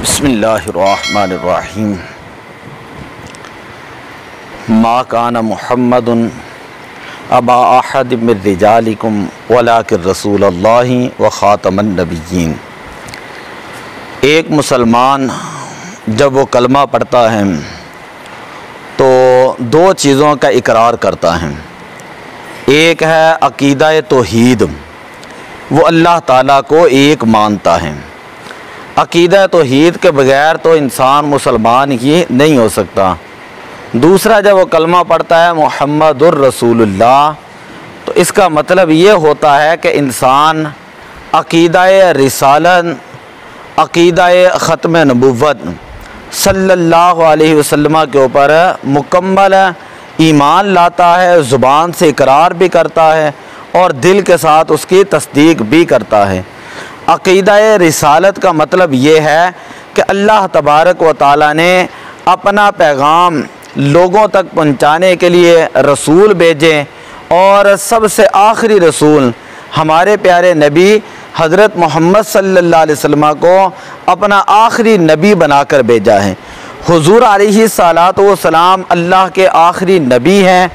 बिस्मिल्लाहिर्रहमानिर्रहीम। मा काना मुहम्मदुन अबा अहद मिन रिजालिकुम वलाकिन रसूलुल्लाहि व खातमन नबिय्यीन। एक मुसलमान जब वो कलमा पढ़ता है तो दो चीज़ों का इकरार करता है। एक है अकीदा तौहीद, वो अल्लाह ताला को एक मानता है। अकीदा तौहीद के बगैर तो इंसान मुसलमान ही नहीं हो सकता। दूसरा, जब वो कलमा पढ़ता है मुहम्मदुर रसूलुल्लाह, तो इसका मतलब ये होता है कि इंसान अकीदा रिसालत, अकीदा ख़त्म नबुव्वत सल्लल्लाहु अलैहि वसल्लम के ऊपर मुकम्मल ईमान लाता है, ज़ुबान से इकरार भी करता है और दिल के साथ उसकी तस्दीक भी करता है। अकीदा रिसालत का मतलब ये है कि अल्लाह तबारक व तआला ने अपना पैगाम लोगों तक पहुँचाने के लिए रसूल भेजे और सबसे आखिरी रसूल हमारे प्यारे नबी हज़रत मोहम्मद सल्लल्लाहु अलैहि वसल्लम को अपना आखिरी नबी बनाकर भेजा है। हुज़ूर अलैहिस्सलातु व सलाम अल्लाह के आखिरी नबी हैं,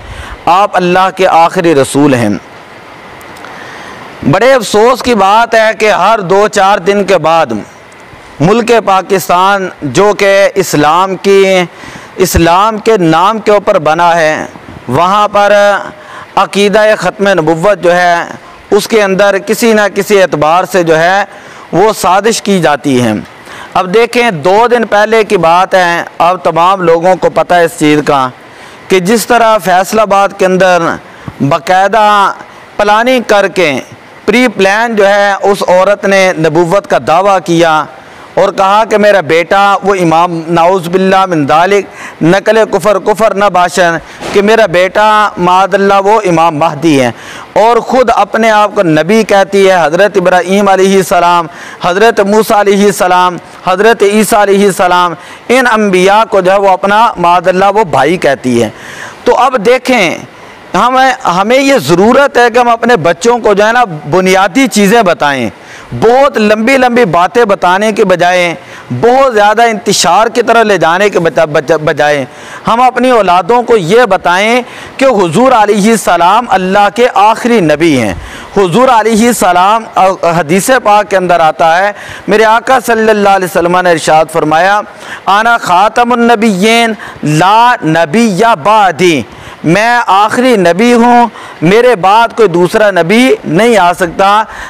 आप अल्लाह के आखिरी रसूल हैं। बड़े अफसोस की बात है कि हर 2-4 दिन के बाद मुल्क पाकिस्तान, जो कि इस्लाम के नाम के ऊपर बना है, वहाँ पर अकीदा ख़त्म नबुव्वत जो है उसके अंदर किसी न किसी एतबार से जो है वो साजिश की जाती है। अब देखें, 2 दिन पहले की बात है, अब तमाम लोगों को पता है इस चीज़ का कि जिस तरह फैसलाबाद के अंदर बाकायदा प्लानिंग करके प्री प्लान जो है उस औरत ने नबुव्वत का दावा किया और कहा कि मेरा बेटा वो इमाम, नाउज़ बिल्लाह मिन ज़ालिक, नकल कुफर न भाषण, कि मेरा बेटा मादल्ला वो इमाम महदी है, और ख़ुद अपने आप को नबी कहती है। हज़रत इब्राहीम अलैहिस्सलाम, हज़रत मूसा अलैहिस्सलाम, हज़रत ईसा अलैहिस्सलाम, इन अम्बिया को जो है वो अपना मादल्ला वो भाई कहती है। तो अब देखें, हमें ये ज़रूरत है कि हम अपने बच्चों को जो है ना बुनियादी चीज़ें बताएं। बहुत लंबी लंबी बातें बताने के बजाय, बहुत ज़्यादा इंतशार की तरह ले जाने के बजाय हम अपनी औलादों को ये बताएं कि हुज़ूर अलैहिस्सलाम अल्लाह के आखिरी नबी हैं। हुज़ूर अलैहिस्सलाम हदीस पाक के अंदर आता है, मेरे आका सल्लल्लाहु अलैहि वसल्लम ने इरशाद फरमाया, आना खातमुन नबिय्यीन ला नबिय्या बादी, मैं आखिरी नबी हूँ, मेरे बाद कोई दूसरा नबी नहीं आ सकता।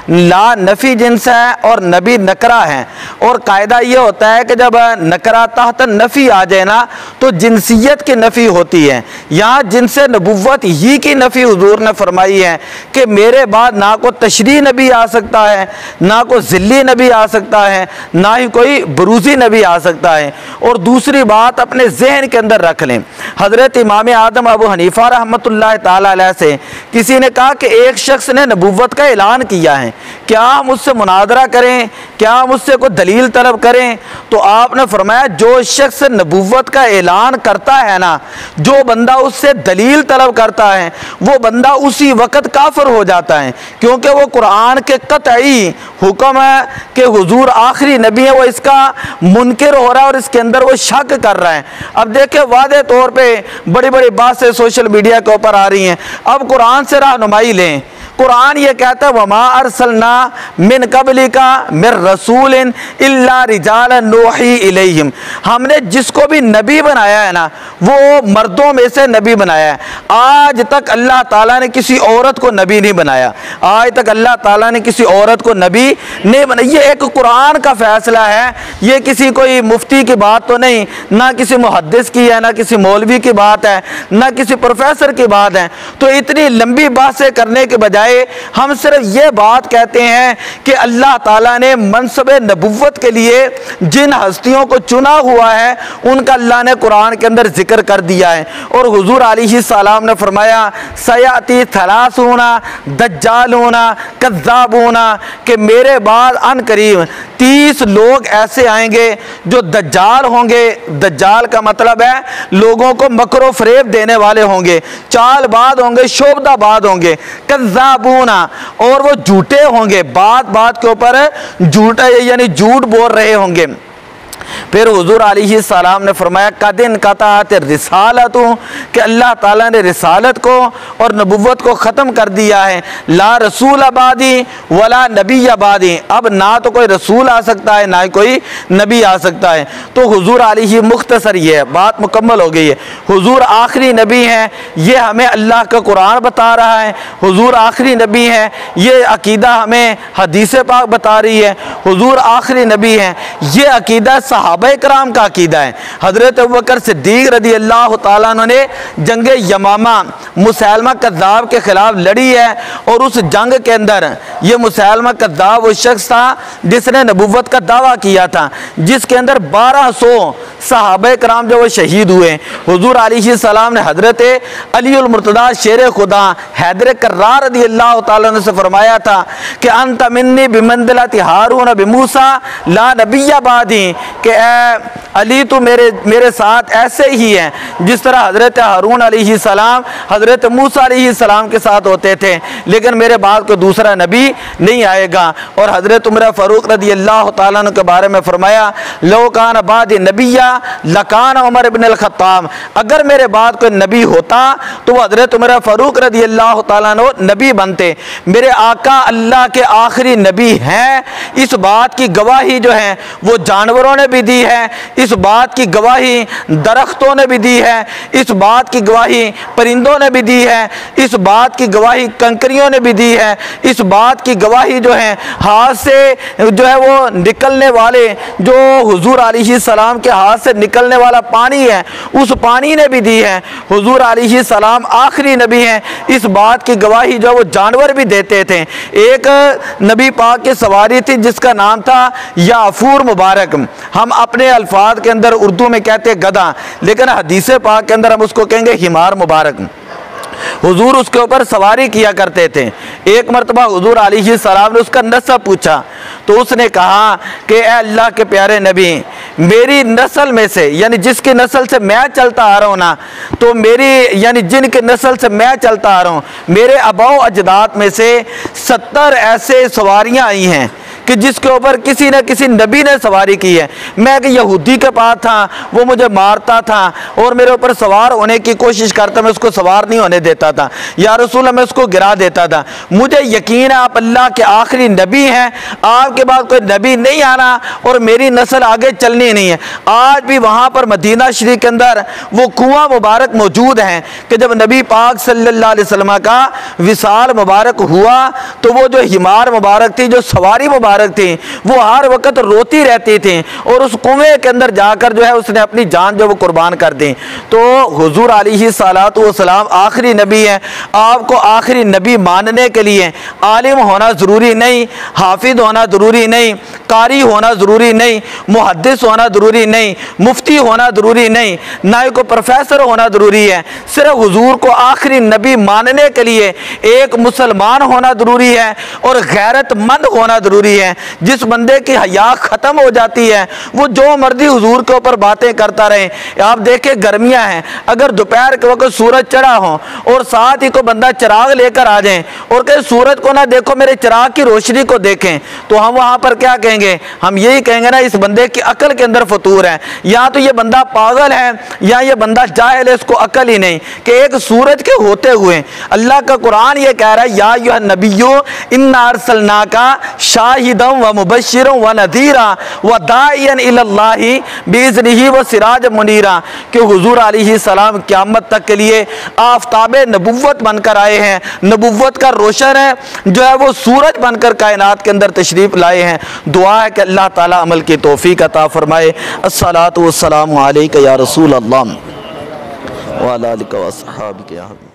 ला नफ़ी जिन्स है और नबी नकरा है, और कायदा ये होता है कि जब नकरा तहत नफ़ी आ जाए ना तो जिनसियत की नफ़ी होती है। यहाँ जिनसे नबुव्वत ही की नफ़ी हुजूर ने फरमाई है कि मेरे बाद ना कोई तशरीह नबी आ सकता है, ना कोई ज़िल्ली नबी आ सकता है, ना ही कोई बरूज़ी नबी आ सकता है। और दूसरी बात अपने जहन के अंदर रख लें, हज़रत इमाम आदम अबू हनीफ़ा रहमतुल्लाह ताला अलैह से किसी ने कहा कि एक शख्स ने नबुव्वत का ऐलान किया है, क्या हम उससे मुनादरा करें, क्या हम उससे कोई दलील तलब करें? तो आपने फरमाया, जो शख्स नबुव्वत का ऐलान करता है ना, जो बंदा उससे दलील तलब करता है, वो बंदा उसी वक़्त काफिर हो जाता है, क्योंकि वो कुरान के कतई हुक्म है कि हुजूर आखिरी नबी है, वो इसका मुनकिर हो रहा है और इसके अंदर वो शक कर रहा है। अब देखिए, वादे तौर पर बड़ी बड़ी बातें सोशल मीडिया के ऊपर आ रही हैं। अब कुरान से रहनुमाई लें। कुरान ये कहता है, वमा अरसलना मिन कबलिका मिर रसूलिन इल्ला रिजालन नूही इलैहिम, हमने जिसको भी नबी बनाया है ना वो मर्दों में से नबी बनाया है। आज तक अल्लाह ताला ने किसी औरत को नबी नहीं बनाया, आज तक अल्लाह ताला ने किसी औरत को नबी नहीं बनाया। ये एक कुरान का फैसला है, ये किसी कोई मुफ्ती की बात तो नहीं, ना किसी मुहद्दिस की है, ना किसी मौलवी की बात है, ना किसी प्रोफेसर की बात है। तो इतनी लंबी बातें करने के बजाय हम सिर्फ ये बात कहते हैं कि अल्लाह ताला ने मनसब नबुव्वत के लिए जिन हस्तियों को चुना हुआ है उनका अल्लाह ने कुरान के अंदर जिक्र कर दिया है। और हुजूर अलैहिस्सलाम ने फरमाया, सयाती थलासूना दज्जालूना कज़्ज़ाबूना, कि मेरे बाद अन करीब 30 लोग ऐसे आएंगे जो दज्जाल होंगे। दज्जाल का मतलब है लोगों को मकरो फरेब देने वाले होंगे, चालबाज होंगे, शोबदाबाज होंगे, कज़्ज़ाबूना, और वो झूठे होंगे, बात बात के ऊपर झूठा यानी झूठ बोल रहे होंगे। फिर हुजूर अलैहिस्सलाम ने फरमाया कदिन कतात रिसालत, कि अल्लाह ताला ने रिसालत को और नबुव्वत को ख़त्म कर दिया है। ला रसूल आबादी वला नबी आबादी, अब ना तो कोई रसूल आ सकता है ना ही कोई नबी आ सकता है। तो हुजूर अलैहि मुख्तसर ये है, बात मुकम्मल हो गई है। हुजूर आखिरी नबी हैं, ये हमें अल्लाह का कुरान बता रहा है। हुजूर आखिरी नबी हैं, ये अकीदा हमें हदीस पाक बता रही है। हुजूर आखिरी नबी हैं, ये अकीदा सहाबा कराम का अकीदा है। हज़रत अबू बकर सिद्दीक़ रज़ी अल्लाह ताला अन्हु ने जंग यमामा मुसैलमा कज़्ज़ाब के ख़िलाफ़ लड़ी है, और उस जंग के अंदर ये मुसैलमा कज़्ज़ाब वो शख्स था जिसने नबुव्वत का दावा किया था, जिसके अंदर 1200 सहाबा कराम जो वो शहीद हुए। हुजूर अलैहिस्सलाम ने हज़रत अलीउल मुर्तज़ा शेर खुदा हैदर कर्रार रज़ी अल्लाह ताला अन्हु से फरमाया था कि अंत मिन्नी बिमंज़िलति हारून बिमूसा ला नबिय्य बादी, कि अली तो मेरे साथ ऐसे ही है जिस तरह हज़रत हारून अलैहिस्सलाम हज़रत मूसा अलैहिस्सलाम के साथ होते थे, लेकिन मेरे बाद कोई दूसरा नबी नहीं आएगा। और हज़रत उमर फ़ारूक रज़ी अल्लाह ताला अन्हु के बारे में फरमाया लो कान बादी नबिया लकान उमर इब्न अल-खत्ताब, अगर मेरे बाद कोई नबी होता तो वह हज़रत उमर फ़ारूक रज़ी अल्लाह ताला अन्हु नबी बनते। मेरे आका अल्लाह के आखिरी नबी हैं, इस बात की गवाही जो है वो जानवरों ने भी दी है, इस बात की गवाही दरख्तों ने भी दी है, इस बात की गवाही परिंदों ने भी दी है, इस बात की गवाही कंकरियों ने भी दी है, इस बात की गवाही जो है हाथ से जो है वो निकलने वाले जो हुजूर अलैहिस्सलाम के हाथ से निकलने वाला पानी है उस पानी ने भी दी है। हुजूर अलैहिस्सलाम आखिरी नबी हैं, इस बात की गवाही जो वो जानवर भी देते थे। एक नबी पाक की सवारी थी जिसका नाम था याफूर मुबारक, हम अपने अल्फाज के अंदर उर्दू में कहते हैं गधा, लेकिन हदीस पाक के अंदर हम उसको कहेंगे हिमार मुबारक। हुजूर उसके ऊपर सवारी किया करते थे। एक मरतबा हुजूर अलैहिस्सलाम ने उसका नस्ब पूछा तो उसने कहा कि ए अल्लाह के प्यारे नबी, मेरी नस्ल में से यानी जिसकी नस्ल से मैं चलता आ रहा हूँ ना, तो मेरी यानी जिनके नस्ल से मैं चलता आ रहा हूँ, मेरे अबाओ अजदाद में से 70 ऐसे सवारियाँ आई हैं कि जिसके ऊपर किसी न किसी नबी ने सवारी की है। मैं कि यहूदी के पास था, वो मुझे मारता था और मेरे ऊपर सवार होने की कोशिश करता, मैं उसको सवार नहीं होने देता था, या रसूल मैं उसको गिरा देता था। मुझे यकीन है आप अल्लाह के आखिरी नबी हैं, आपके बाद कोई नबी नहीं आना और मेरी नस्ल आगे चलनी नहीं है। आज भी वहाँ पर मदीना शरीफ के अंदर वो कुआं मुबारक मौजूद है कि जब नबी पाक सल्लल्लाहु अलैहि वसल्लम का विसाल मुबारक हुआ तो वो जो हिमार मुबारक थी, जो सवारी मुबारक थी, वो हर वक्त रोती रहती थी और उस कुएं के अंदर जाकर जो है उसने अपनी जान जो वो कुर्बान कर दी। तो हुजूर अलैहिस्सलातु वस्सलाम आखिरी नबी है। आपको आखिरी नबी मानने के लिए आलिम होना ज़रूरी नहीं, हाफिज होना ज़रूरी नहीं, कारी होना ज़रूरी नहीं, मुहद्दिस होना ज़रूरी नहीं, मुफ्ती होना ज़रूरी नहीं, ना ही कोई प्रोफेसर होना ज़रूरी है। सिर्फ हुजूर को आखिरी नबी मानने के लिए एक मुसलमान होना ज़रूरी है और गैरतमंद होना ज़रूरी है। जिस बंदे की हया ख़त्म हो जाती है वो जो मर्जी हुजूर के ऊपर बातें करता रहे। आप देखें गर्मियां हैं, अगर दोपहर के वक्त सूरज चढ़ा हो और साथ ही कोई बंदा चिराग लेकर आ जाए और कहे सूरज को ना देखो मेरे चिराग की रोशनी को देखें, तो हम वहाँ पर क्या कहेंगे? हम यही कहेंगे ना इस बंदे की अकल के अंदर फतूर है, या तो ये बंदा पागल है या ये बंदा जाहिल है, इसको अकल ही नहीं कि एक सूरज के होते हुए अल्लाह का कुरान ये कह रहा है या अय्युहा नबिय्यु इन्ना अर्सलनाका शाहिदम व मुबश्शिरम व नज़ीरा व दाइयन इलल्लाहि बिइज़्निही व सिराज मुनीरा, कि हुजूर अलैहिस्सलाम क़यामत तक के लिए आफ़ताब नबुव्वत बनकर आए हैं, नबुव्वत का रोशन है जो है वो सूरज बनकर कायनात के अंदर तशरीफ़ लाए हैं। दुआ है कि अल्लाह ताला अमल की तौफ़ीक़ अता फ़रमाए। अस्सलातु वस्सलामु अलैका या रसूल अल्लाह व अला आलिका व अस्हाबिका या हबीब।